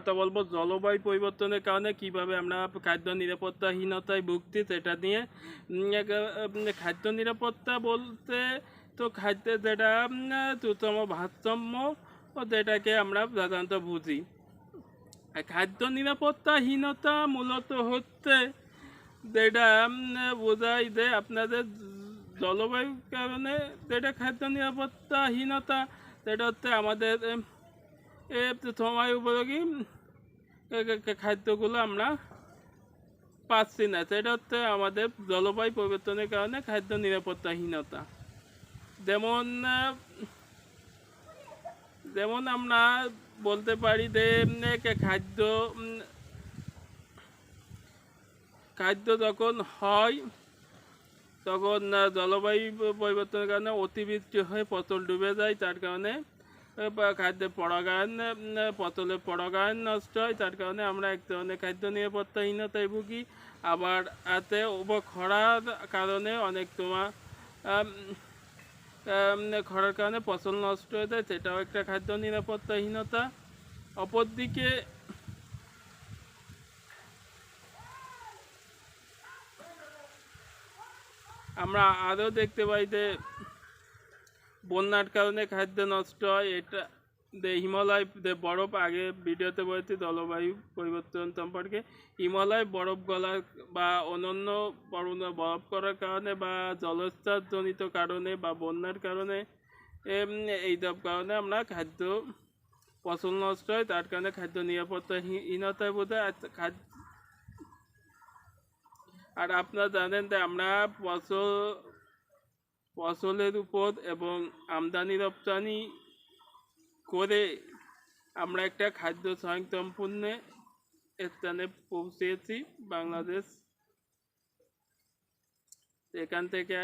কথা বলবো জলবায়ু পরিবর্তনের কারণে কিভাবে আমরা খাদ্য নিরাপত্তাহীনতায় ভুগছি সেটা নিয়ে। খাদ্য নিরাপত্তা বলতে তো খাদ্যের যেটা সুষম ভারসাম্য ও যেটাকে আমরা সাধারণত বুঝি। খাদ্য নিরাপত্তাহীনতা মূলত হচ্ছে যেটা বোঝায় যে আপনাদের জলবায়ুর কারণে যেটা খাদ্য নিরাপত্তাহীনতা, সেটা হচ্ছে আমাদের সময় উপযোগী খাদ্যগুলো আমরা পাচ্ছি না, সেটা হচ্ছে আমাদের জলবায়ু পরিবর্তনের কারণে খাদ্য নিরাপত্তাহীনতা। যেমন যেমন আমরা বলতে পারি যে খাদ্য খাদ্য যখন হয় তখন জলবায়ু পরিবর্তনের কারণে অতিবৃষ্টি হয়ে ফসল ডুবে যায়, তার কারণে খাদ্যের পরাগায়ন ফসলের পরাগায়ন নষ্ট হয়, তার কারণে আমরা এক ধরনের খাদ্য নিরাপত্তাহীনতায় ভুগি। আবার এতে খরার কারণে অনেক খরার কারণে ফসল নষ্ট হয়ে যায়, সেটাও একটা খাদ্য নিরাপত্তাহীনতা। অপরদিকে আমরা আরও দেখতে পাই যে বন্যার কারণে খাদ্য নষ্ট হয়। এটা হিমালয় বরফ, আগে ভিডিওতে বলেছি জলবায়ু পরিবর্তন সম্পর্কে, হিমালয় বরফ গলার বা অন্যান্য বরফ করার কারণে বা জলোচ্ছ্বাসজনিত কারণে বা বন্যার কারণে এইসব কারণে আমরা খাদ্য ফসল নষ্ট হয়, তার কারণে খাদ্য নিরাপত্তাহীনতায় বোঝায়। আর আপনারা জানেন যে আমরা ফসলের উপর এবং আমদানি রপ্তানি করে আমরা একটা খাদ্য স্বয়ংসম্পূর্ণ স্থানে পৌঁছেছি বাংলাদেশ। এখান থেকে